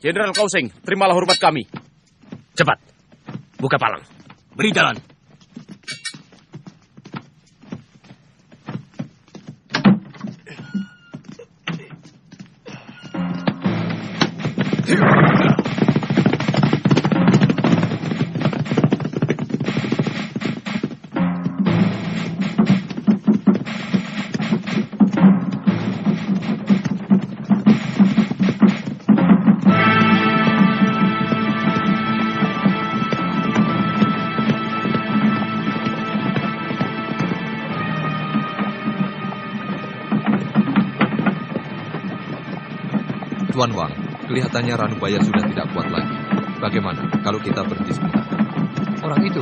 Jenderal Kauseng, terimalah hormat kami. Cepat, buka palang. Beri jalan. Tuan Wang, kelihatannya Ranubaya sudah tidak kuat lagi. Bagaimana kalau kita berhenti sebentar? Orang itu?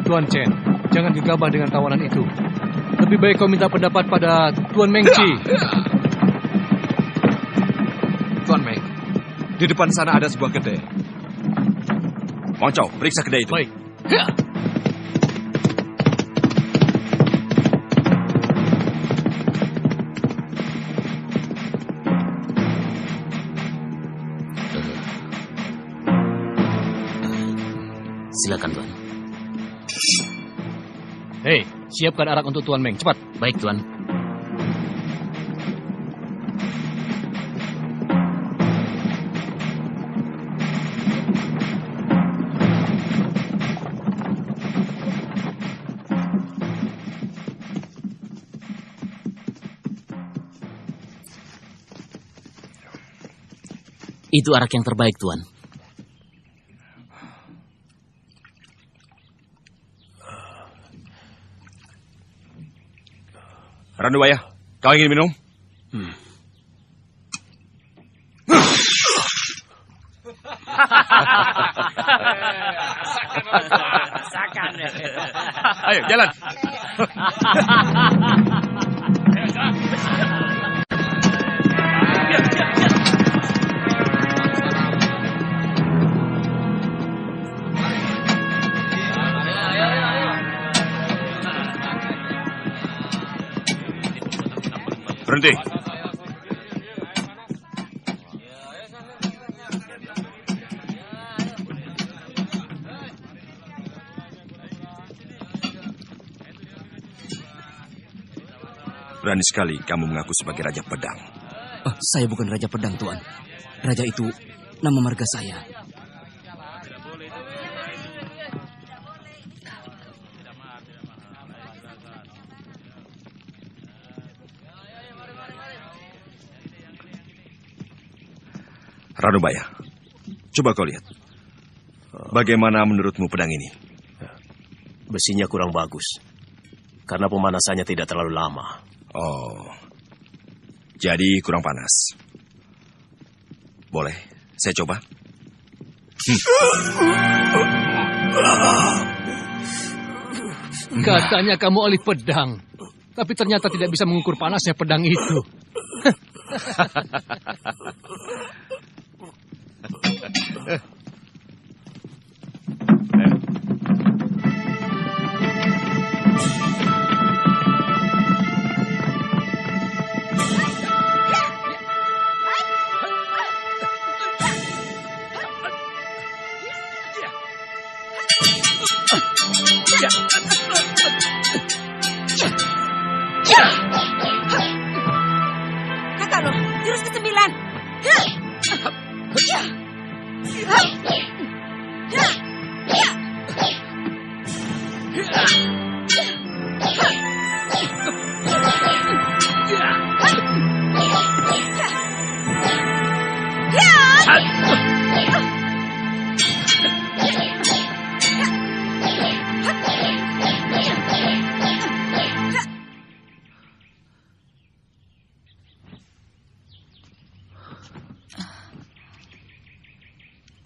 Tuan Chen, jangan gegabah dengan tawanan itu. Lebih baik kau minta pendapat pada Tuan Mengci. Tuan Meng, di depan sana ada sebuah kedai. Wang Chao, periksa kedai itu. Baik. Silakan, Tuan. Hei, siapkan arak untuk Tuan Meng, cepat. Baik, Tuan. Itu arak yang terbaik, Tuan. Ranubaya, kau ingin minum? Ayo, jalan. Berhenti. Berani sekali kamu mengaku sebagai Raja Pedang. Saya bukan Raja Pedang, Tuan. Raja itu nama marga saya. Ranubaya, coba kau lihat. Bagaimana menurutmu pedang ini? Besinya kurang bagus, karena pemanasannya tidak terlalu lama. Oh, jadi kurang panas. Boleh, saya coba. Katanya kamu ahli pedang, tapi ternyata tidak bisa mengukur panasnya pedang itu. Kakak lo, jurus ke-9.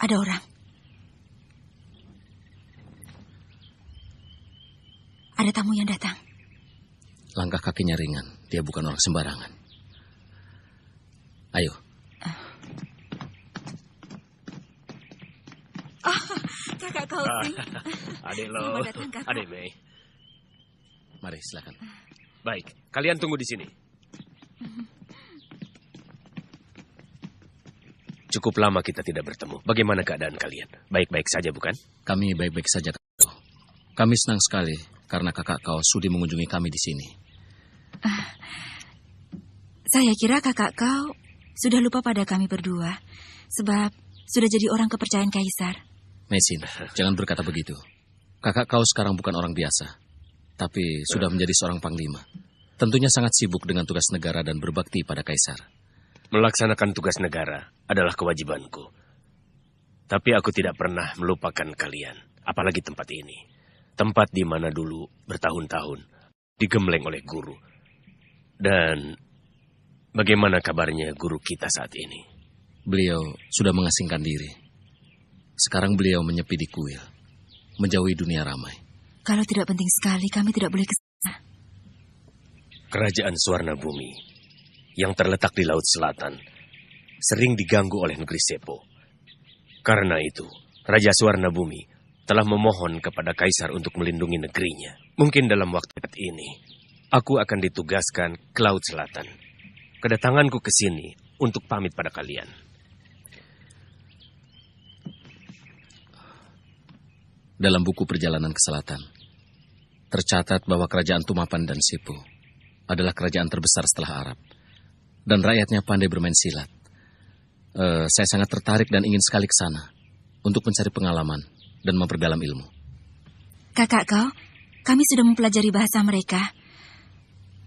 Ada orang. Ada tamu yang datang. Langkah kakinya ringan. Dia bukan orang sembarangan. Ayo. Oh, kakak Kauseng. Adik lo. Selamat datang, kakak. Adik Mei. Mari, silakan. Baik, kalian tunggu di sini. Cukup lama kita tidak bertemu. Bagaimana keadaan kalian? Baik-baik saja, bukan? Kami baik-baik saja, Kakak Kau. Kami senang sekali karena Kakak Kau sudi mengunjungi kami di sini. Saya kira kakak kau sudah lupa pada kami berdua. Sebab sudah jadi orang kepercayaan Kaisar. Mesin, jangan berkata begitu. Kakak Kau sekarang bukan orang biasa, tapi sudah menjadi seorang panglima. Tentunya sangat sibuk dengan tugas negara dan berbakti pada Kaisar. Melaksanakan tugas negara adalah kewajibanku. Tapi aku tidak pernah melupakan kalian, apalagi tempat ini. Tempat di mana dulu bertahun-tahun digembleng oleh guru. Dan bagaimana kabarnya guru kita saat ini? Beliau sudah mengasingkan diri. Sekarang beliau menyepi di kuil, menjauhi dunia ramai. Kalau tidak penting sekali, kami tidak boleh ke sana. Kerajaan Suwarna Bumi yang terletak di Laut Selatan sering diganggu oleh negeri Sepo. Karena itu, Raja Suwarna Bumi telah memohon kepada Kaisar untuk melindungi negerinya. Mungkin dalam waktu dekat ini, aku akan ditugaskan ke Laut Selatan. Kedatanganku ke sini untuk pamit pada kalian. Dalam buku perjalanan ke selatan, tercatat bahwa kerajaan Tumapan dan Sipu adalah kerajaan terbesar setelah Arab. Dan rakyatnya pandai bermain silat. Saya sangat tertarik dan ingin sekali ke sana untuk mencari pengalaman dan memperdalam ilmu. Kakak kau, kami sudah mempelajari bahasa mereka.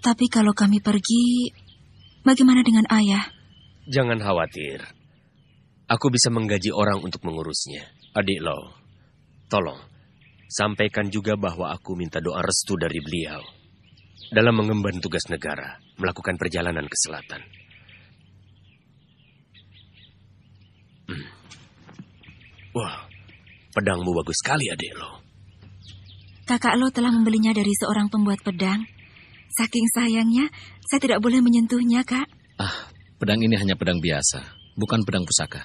Tapi kalau kami pergi, bagaimana dengan ayah? Jangan khawatir. Aku bisa menggaji orang untuk mengurusnya. Adik Lo, tolong, sampaikan juga bahwa aku minta doa restu dari beliau dalam mengemban tugas negara, melakukan perjalanan ke selatan. Wah, pedangmu bagus sekali, adik Lo. Kakak Lo telah membelinya dari seorang pembuat pedang. Saking sayangnya, saya tidak boleh menyentuhnya, Kak. Pedang ini hanya pedang biasa, bukan pedang pusaka.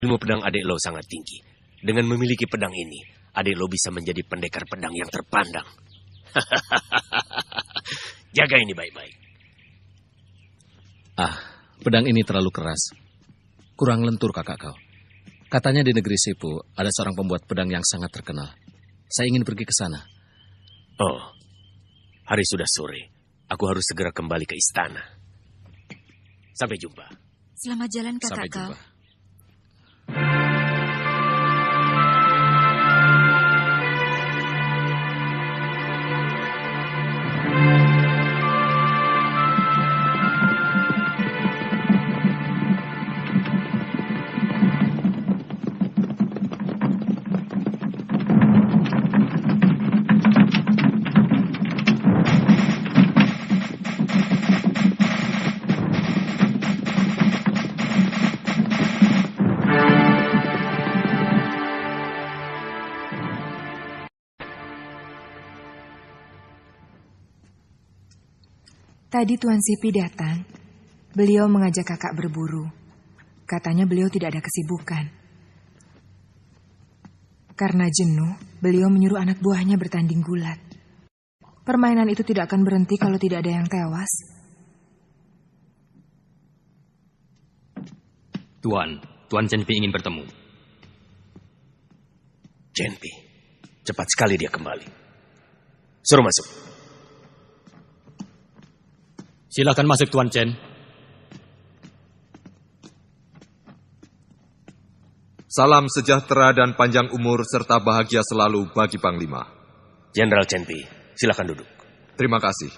Ilmu pedang adik Lo sangat tinggi. Dengan memiliki pedang ini, adik Lo bisa menjadi pendekar pedang yang terpandang. Jaga ini baik-baik. Pedang ini terlalu keras. Kurang lentur, kakak kau. Katanya di negeri Sipu ada seorang pembuat pedang yang sangat terkenal. Saya ingin pergi ke sana. Oh, hari sudah sore. Aku harus segera kembali ke istana. Sampai jumpa. Selamat jalan, kakak Sampai kau. jumpa. Tadi Tuan Sipi datang. Beliau mengajak kakak berburu. Katanya beliau tidak ada kesibukan. Karena jenuh, beliau menyuruh anak buahnya bertanding gulat. Permainan itu tidak akan berhenti kalau tidak ada yang tewas. Tuan Cenpi ingin bertemu. Cenpi, cepat sekali dia kembali. Suruh masuk. Silakan masuk, Tuan Chen. Salam sejahtera dan panjang umur serta bahagia selalu bagi Panglima. Jenderal Cenpi, silakan duduk. Terima kasih.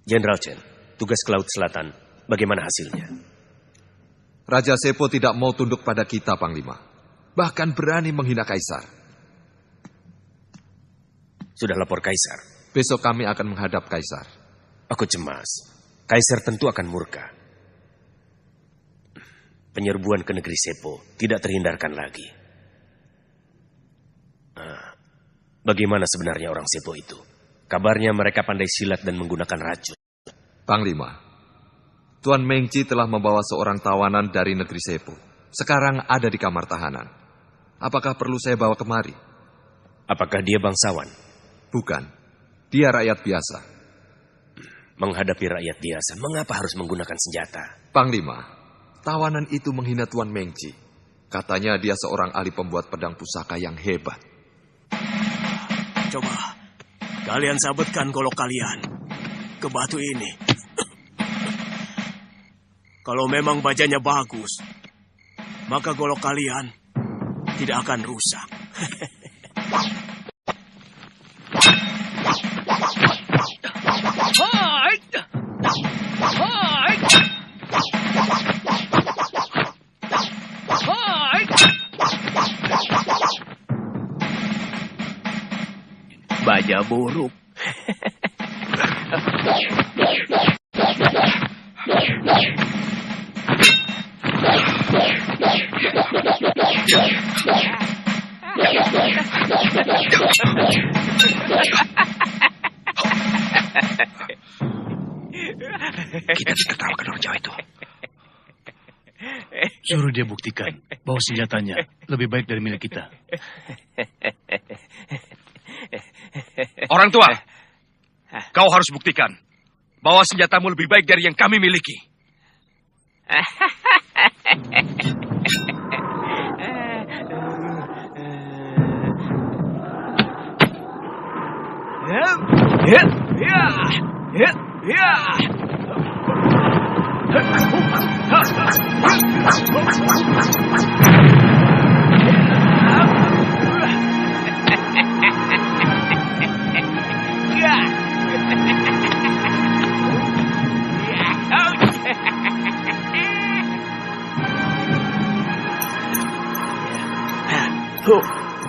Jenderal Chen, tugas ke Laut Selatan, bagaimana hasilnya? Raja Sepo tidak mau tunduk pada kita, Panglima. Bahkan berani menghina Kaisar. Sudah lapor Kaisar. Besok kami akan menghadap Kaisar. Aku cemas. Kaisar tentu akan murka. Penyerbuan ke negeri Sepo tidak terhindarkan lagi. Bagaimana sebenarnya orang Sepo itu? Kabarnya mereka pandai silat dan menggunakan racun. Panglima, Tuan Mengci telah membawa seorang tawanan dari negeri Sepo. Sekarang ada di kamar tahanan. Apakah perlu saya bawa kemari? Apakah dia bangsawan? Bukan. Dia rakyat biasa. Menghadapi rakyat biasa, mengapa harus menggunakan senjata? Panglima, tawanan itu menghina Tuan Mengci. Katanya dia seorang ahli pembuat pedang pusaka yang hebat. Coba, kalian sabetkan golok kalian ke batu ini. Kalau memang bajanya bagus, maka golok kalian tidak akan rusak. Baja buruk. Kita ditertawakan orang Jawa itu. Suruh dia buktikan bahwa senjatanya lebih baik dari milik kita. Orang tua, kau harus buktikan bahwa senjatamu lebih baik dari yang kami miliki.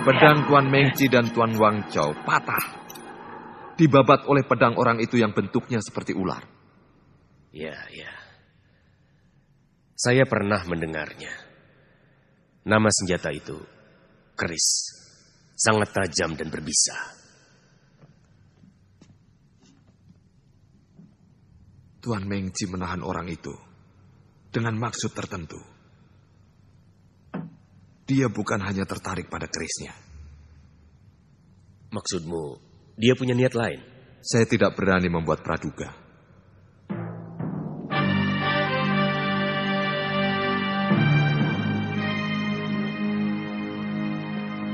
Pedang Tuan Mengci dan Tuan Wang Chao patah. Dibabat oleh pedang orang itu yang bentuknya seperti ular. Ya. Saya pernah mendengarnya. Nama senjata itu keris. Sangat tajam dan berbisa. Tuan Mengci menahan orang itu dengan maksud tertentu. Dia bukan hanya tertarik pada kerisnya. Maksudmu, dia punya niat lain? Saya tidak berani membuat praduga.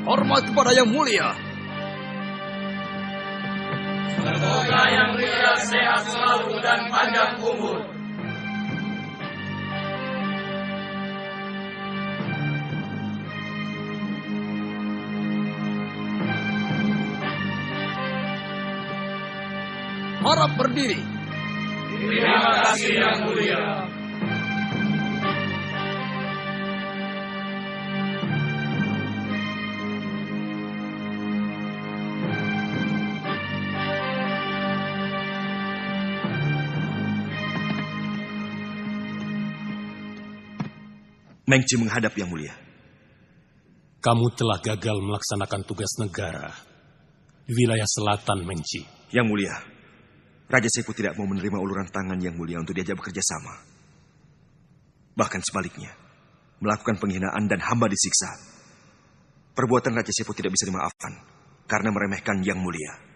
Hormat kepada yang mulia. Semoga yang mulia sehat selalu dan panjang umur. Harap berdiri. Terima kasih yang mulia. Mengci menghadap yang mulia. Kamu telah gagal melaksanakan tugas negara di wilayah selatan Mengci. Yang mulia, Raja Sepo tidak mau menerima uluran tangan yang mulia untuk diajak bekerja sama. Bahkan sebaliknya, melakukan penghinaan dan hamba disiksa. Perbuatan Raja Sepo tidak bisa dimaafkan karena meremehkan yang mulia.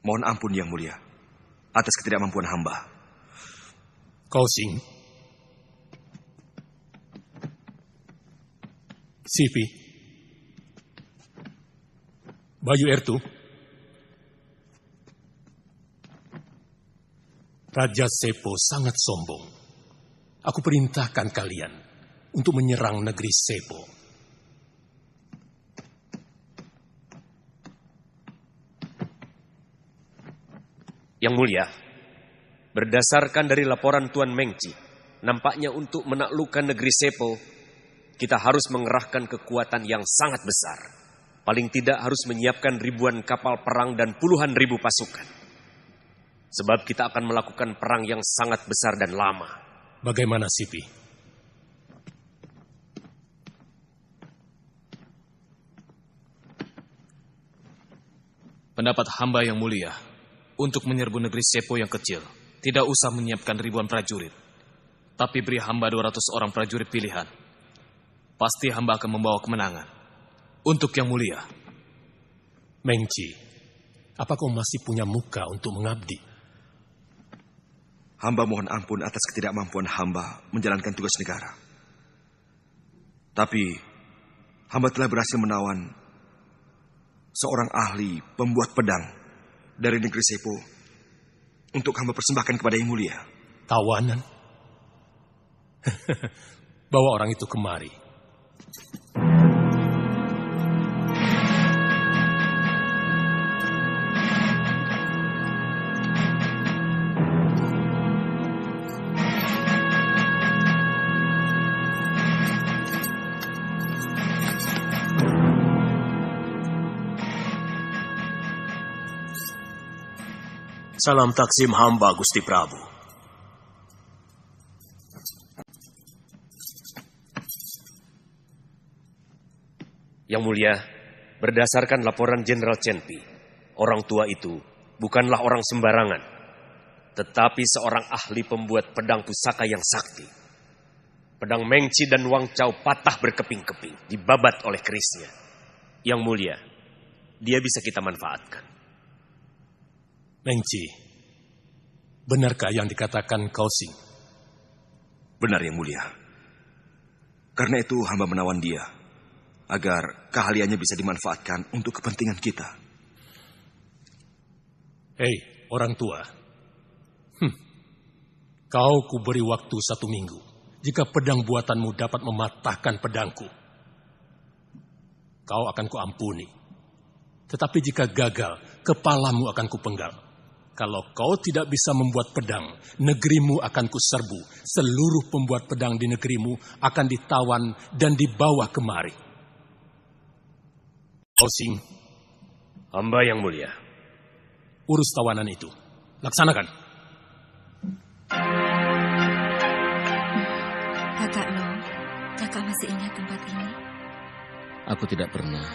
Mohon ampun yang mulia atas ketidakmampuan hamba. Kau Sing, Sipi, Bayu Ertu, Raja Sepo sangat sombong. Aku perintahkan kalian untuk menyerang negeri Sepo. Yang mulia, berdasarkan dari laporan Tuan Mengci, nampaknya untuk menaklukkan negeri Sepo, kita harus mengerahkan kekuatan yang sangat besar. Paling tidak harus menyiapkan ribuan kapal perang dan puluhan ribu pasukan. Sebab kita akan melakukan perang yang sangat besar dan lama. Bagaimana, Sipi? Pendapat hamba yang mulia, untuk menyerbu negeri Sepo yang kecil, tidak usah menyiapkan ribuan prajurit, tapi beri hamba 200 orang prajurit pilihan. Pasti hamba akan membawa kemenangan. Untuk yang mulia. Mengci, apa kau masih punya muka untuk mengabdi? Hamba mohon ampun atas ketidakmampuan hamba menjalankan tugas negara. Tapi, hamba telah berhasil menawan seorang ahli pembuat pedang dari negeri Sepo untuk hamba persembahkan kepada Yang Mulia. Tawanan? Bawa orang itu kemari. Salam taksim hamba, Gusti Prabu. Yang Mulia, berdasarkan laporan Jenderal Chenpi, orang tua itu bukanlah orang sembarangan, tetapi seorang ahli pembuat pedang pusaka yang sakti. Pedang Mengci dan Wang Chao patah berkeping-keping, dibabat oleh kerisnya. Yang Mulia, dia bisa kita manfaatkan. Mengci, benarkah yang dikatakan Kau Sing? Benar, Yang Mulia. Karena itu hamba menawan dia, agar keahliannya bisa dimanfaatkan untuk kepentingan kita. Hei, orang tua. Kau kuberi waktu 1 minggu. Jika pedang buatanmu dapat mematahkan pedangku, kau akan kuampuni. Tetapi jika gagal, kepalamu akan kupenggal. Kalau kau tidak bisa membuat pedang, negerimu akan kuserbu. Seluruh pembuat pedang di negerimu akan ditawan dan dibawa kemari. Kau Sing. Hamba yang mulia. Urus tawanan itu. Laksanakan. Kakak Lo, kakak masih ingat tempat ini? Aku tidak pernah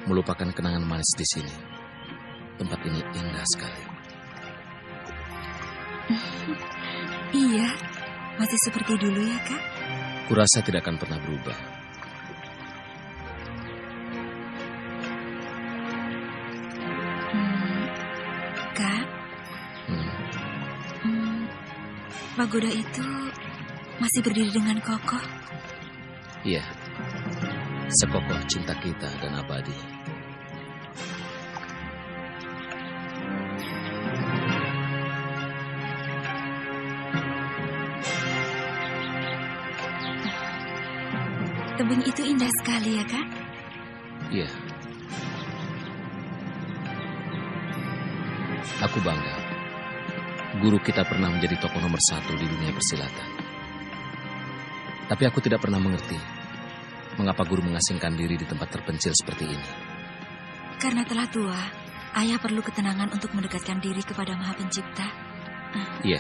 melupakan kenangan manis di sini. Tempat ini indah sekali. Iya, masih seperti dulu ya, Kak? Kurasa tidak akan pernah berubah. Kak? Pagoda itu masih berdiri dengan kokoh? Iya, sekokoh cinta kita dan abadi. Tebing itu indah sekali ya, Kak? Iya. Aku bangga. Guru kita pernah menjadi tokoh nomor 1 di dunia persilatan. Tapi aku tidak pernah mengerti mengapa guru mengasingkan diri di tempat terpencil seperti ini. Karena telah tua, ayah perlu ketenangan untuk mendekatkan diri kepada Maha Pencipta. Iya,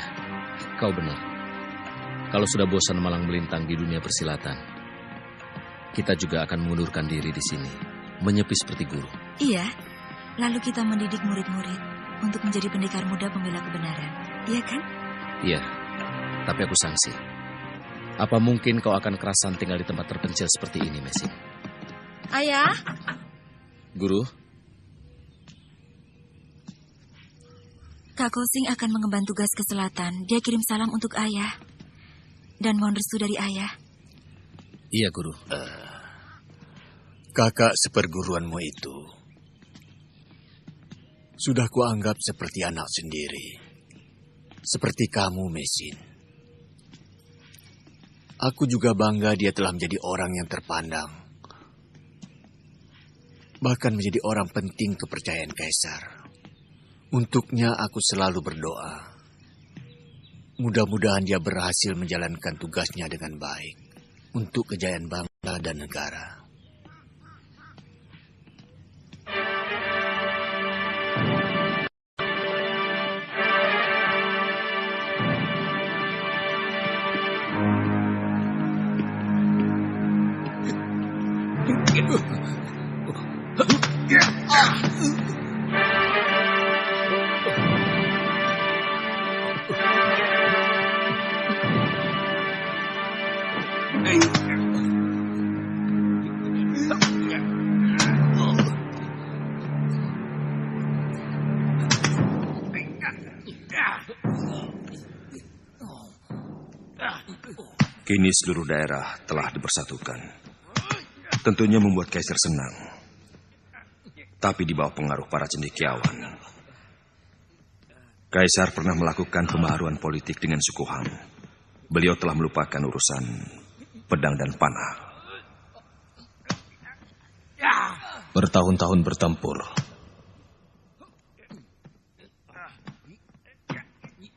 kau benar. Kalau sudah bosan malang melintang di dunia persilatan, kita juga akan mengundurkan diri di sini, menyepi seperti guru. Iya, lalu kita mendidik murid-murid untuk menjadi pendekar muda pembela kebenaran. Iya kan? Iya, tapi aku sangsi. Apa mungkin kau akan kerasan tinggal di tempat terpencil seperti ini, Mesin? Ayah? Guru? Kak Kosing akan mengemban tugas ke selatan. Dia kirim salam untuk ayah. Dan mohon restu dari ayah. Iya, Guru. Kakak seperguruanmu itu sudah kuanggap seperti anak sendiri. Seperti kamu, Mesin. Aku juga bangga dia telah menjadi orang yang terpandang. Bahkan menjadi orang penting kepercayaan Kaisar. Untuknya aku selalu berdoa. Mudah-mudahan dia berhasil menjalankan tugasnya dengan baik. Untuk kejayaan bangsa dan negara. Kini seluruh daerah telah dipersatukan. Tentunya membuat Kaisar senang. Tapi di bawah pengaruh para cendekiawan. Kaisar pernah melakukan pembaharuan politik dengan suku Han. Beliau telah melupakan urusan pedang dan panah. Bertahun-tahun bertempur.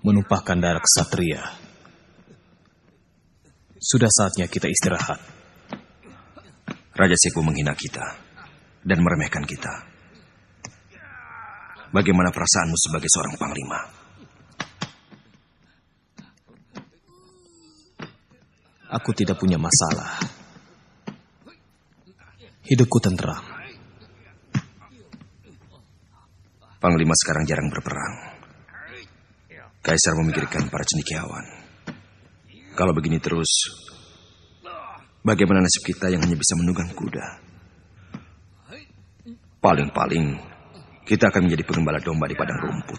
Menumpahkan darah ksatria. Sudah saatnya kita istirahat. Raja Sepo menghina kita dan meremehkan kita. Bagaimana perasaanmu sebagai seorang panglima? Aku tidak punya masalah. Hidupku tenteram. Panglima sekarang jarang berperang. Kaisar memikirkan para cendekiawan. Kalau begini terus, bagaimana nasib kita yang hanya bisa menunggang kuda? Paling-paling, kita akan menjadi pengembala domba di padang rumput.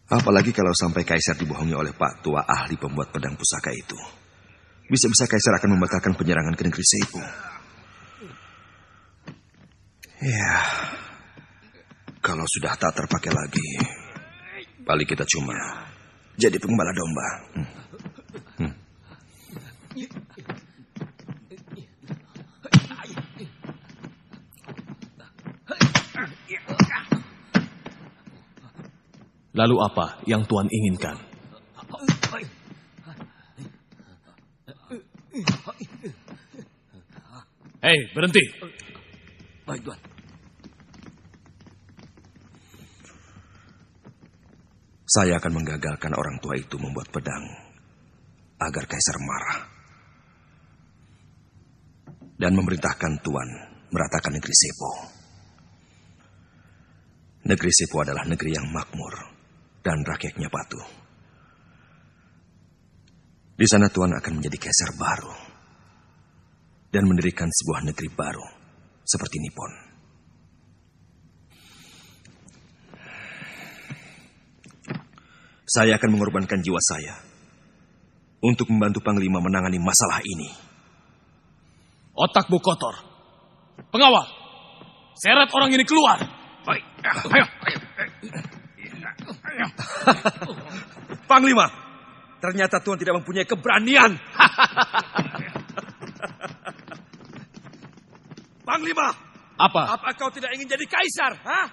Apalagi kalau sampai Kaisar dibohongi oleh Pak Tua ahli pembuat pedang pusaka itu. Bisa-bisa Kaisar akan membatalkan penyerangan ke negeri Seibu. Ya, kalau sudah tak terpakai lagi, paling kita cuma jadi pengembala domba. Lalu apa yang Tuan inginkan? Hei, berhenti. Baik, Tuan. Saya akan menggagalkan orang tua itu membuat pedang agar Kaisar marah. Dan memerintahkan Tuan meratakan negeri Sepo. Negeri Sepo adalah negeri yang makmur dan rakyatnya patuh. Di sana Tuan akan menjadi Kaisar baru dan mendirikan sebuah negeri baru seperti Nippon. Saya akan mengorbankan jiwa saya untuk membantu Panglima menangani masalah ini. Otakmu kotor. Pengawal, seret orang ini keluar. Baik, ayo. Panglima, ternyata Tuan tidak mempunyai keberanian. Panglima, apa kau tidak ingin jadi kaisar? Hah?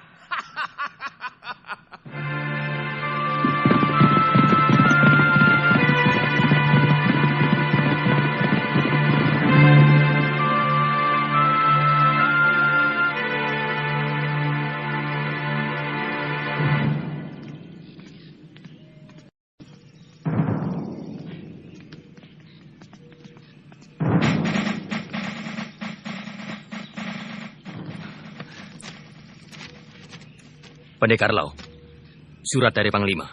Pendekar Lau, surat dari Panglima.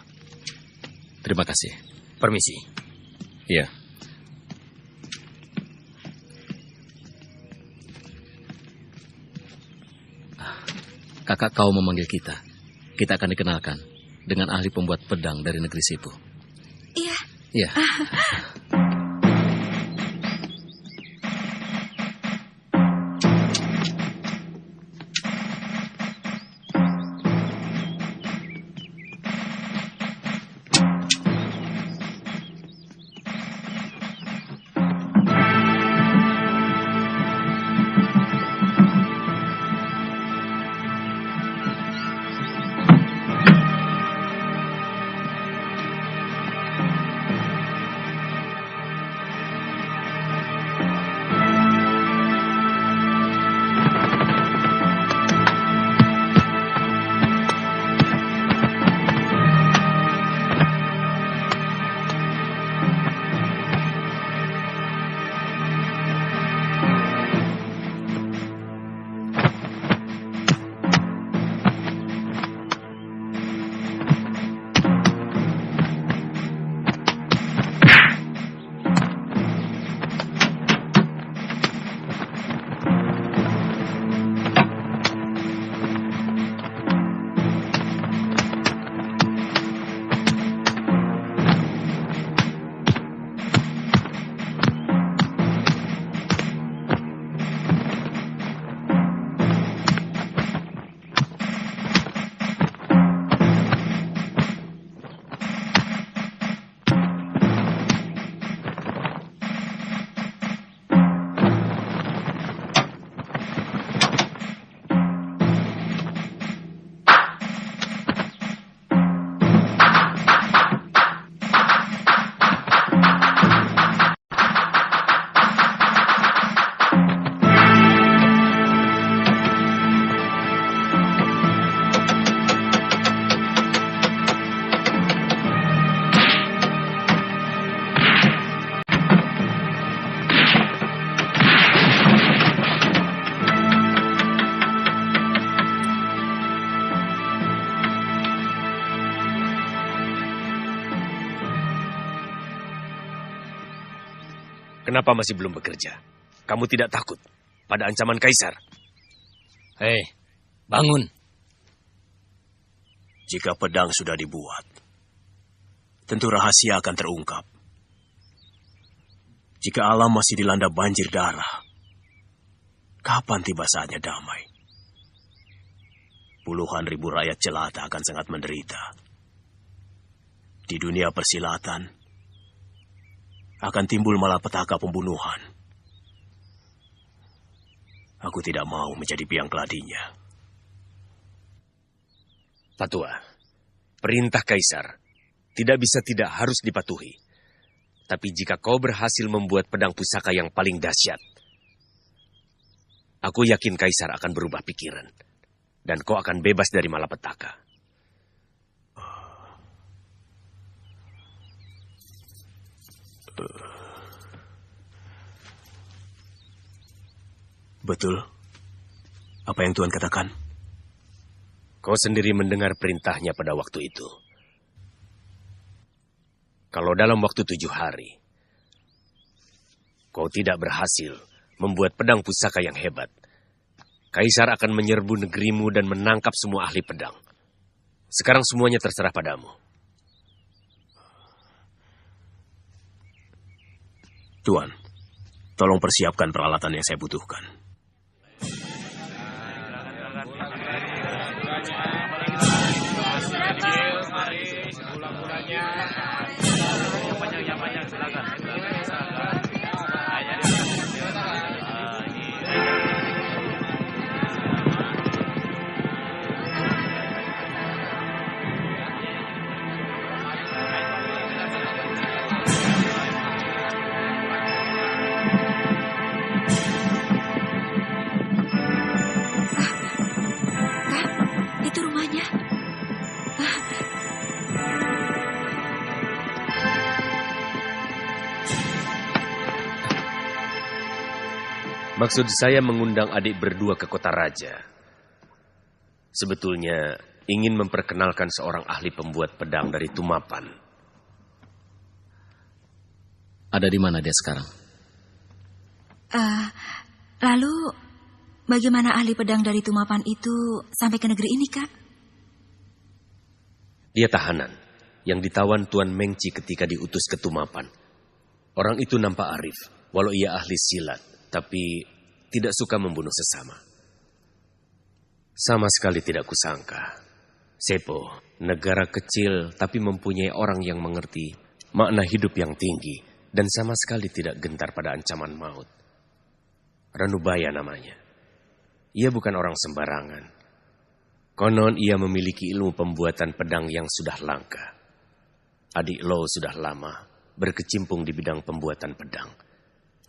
Terima kasih. Permisi. Iya. Kakak kau memanggil kita. Kita akan dikenalkan dengan ahli pembuat pedang dari negeri Sipu. Iya. Iya. Kenapa masih belum bekerja? Kamu tidak takut pada ancaman Kaisar? Hei, bangun. Jika pedang sudah dibuat, tentu rahasia akan terungkap. Jika alam masih dilanda banjir darah, kapan tiba saatnya damai? Puluhan ribu rakyat jelata akan sangat menderita. Di dunia persilatan, akan timbul malapetaka pembunuhan. Aku tidak mau menjadi biang keladinya. Patua, perintah Kaisar tidak bisa tidak harus dipatuhi. Tapi jika kau berhasil membuat pedang pusaka yang paling dahsyat, aku yakin Kaisar akan berubah pikiran. Dan kau akan bebas dari malapetaka. Betul. Apa yang Tuhan katakan? Kau sendiri mendengar perintahnya pada waktu itu. Kalau dalam waktu 7 hari, kau tidak berhasil membuat pedang pusaka yang hebat, Kaisar akan menyerbu negerimu dan menangkap semua ahli pedang. Sekarang semuanya terserah padamu. Tuan, tolong persiapkan peralatan yang saya butuhkan. Itu rumahnya. Maksud saya mengundang adik berdua ke kota raja. Sebetulnya ingin memperkenalkan seorang ahli pembuat pedang dari Tumapan. Ada di mana dia sekarang? Lalu bagaimana ahli pedang dari Tumapan itu sampai ke negeri ini, Kak? Dia tahanan yang ditawan Tuan Mengci ketika diutus ke Tumapan. Orang itu nampak arif, walau ia ahli silat, tapi tidak suka membunuh sesama. Sama sekali tidak kusangka. Sepo, negara kecil tapi mempunyai orang yang mengerti makna hidup yang tinggi dan sama sekali tidak gentar pada ancaman maut. Ranubaya namanya. Ia bukan orang sembarangan. Konon ia memiliki ilmu pembuatan pedang yang sudah langka. Adik Lo sudah lama berkecimpung di bidang pembuatan pedang.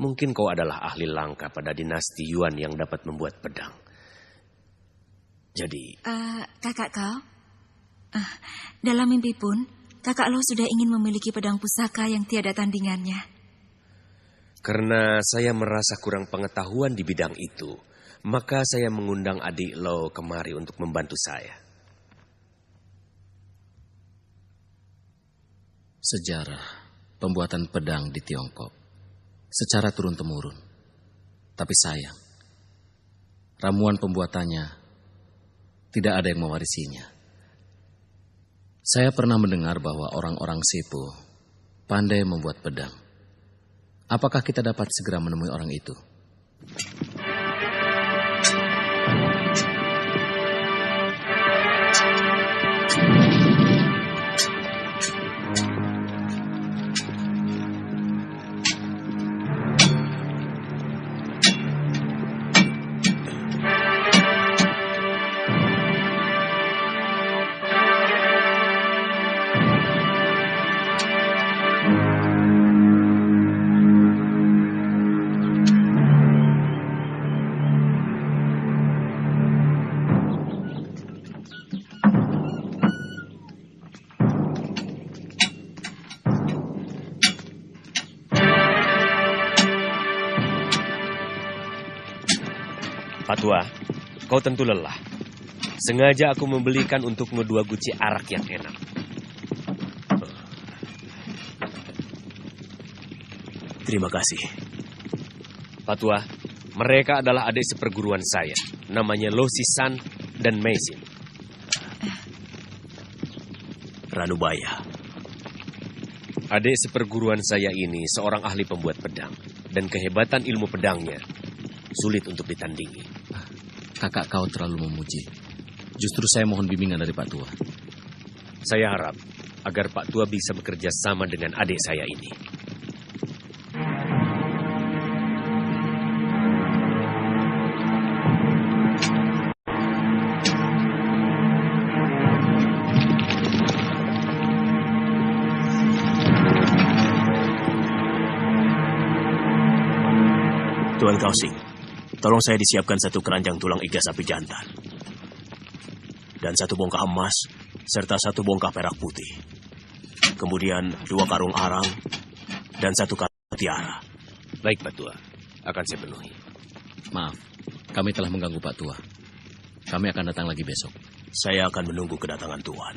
Mungkin kau adalah ahli langka pada dinasti Yuan yang dapat membuat pedang. Jadi... kakak kau? Dalam mimpi pun, kakak Lo sudah ingin memiliki pedang pusaka yang tiada tandingannya. Karena saya merasa kurang pengetahuan di bidang itu, maka saya mengundang adik Lo kemari untuk membantu saya. Sejarah pembuatan pedang di Tiongkok secara turun-temurun. Tapi sayang, ramuan pembuatannya tidak ada yang mewarisinya. Saya pernah mendengar bahwa orang-orang Sepo pandai membuat pedang. Apakah kita dapat segera menemui orang itu? Patua, kau tentu lelah. Sengaja aku membelikan untukmu 2 guci arak yang enak. Terima kasih. Pak Tua, mereka adalah adik seperguruan saya. Namanya Losisan dan Mesin. Ranubaya. Adik seperguruan saya ini seorang ahli pembuat pedang. Dan kehebatan ilmu pedangnya sulit untuk ditandingi. Kakak kau terlalu memuji. Justru saya mohon bimbingan dari Pak Tua. Saya harap agar Pak Tua bisa bekerja sama dengan adik saya ini. Tuan Kausing, tolong saya disiapkan satu keranjang tulang iga sapi jantan. Dan satu bongkah emas, serta satu bongkah perak putih. Kemudian 2 karung arang, dan 1 karung tiara. Baik, Pak Tua. Akan saya penuhi. Maaf, kami telah mengganggu Pak Tua. Kami akan datang lagi besok. Saya akan menunggu kedatangan Tuan.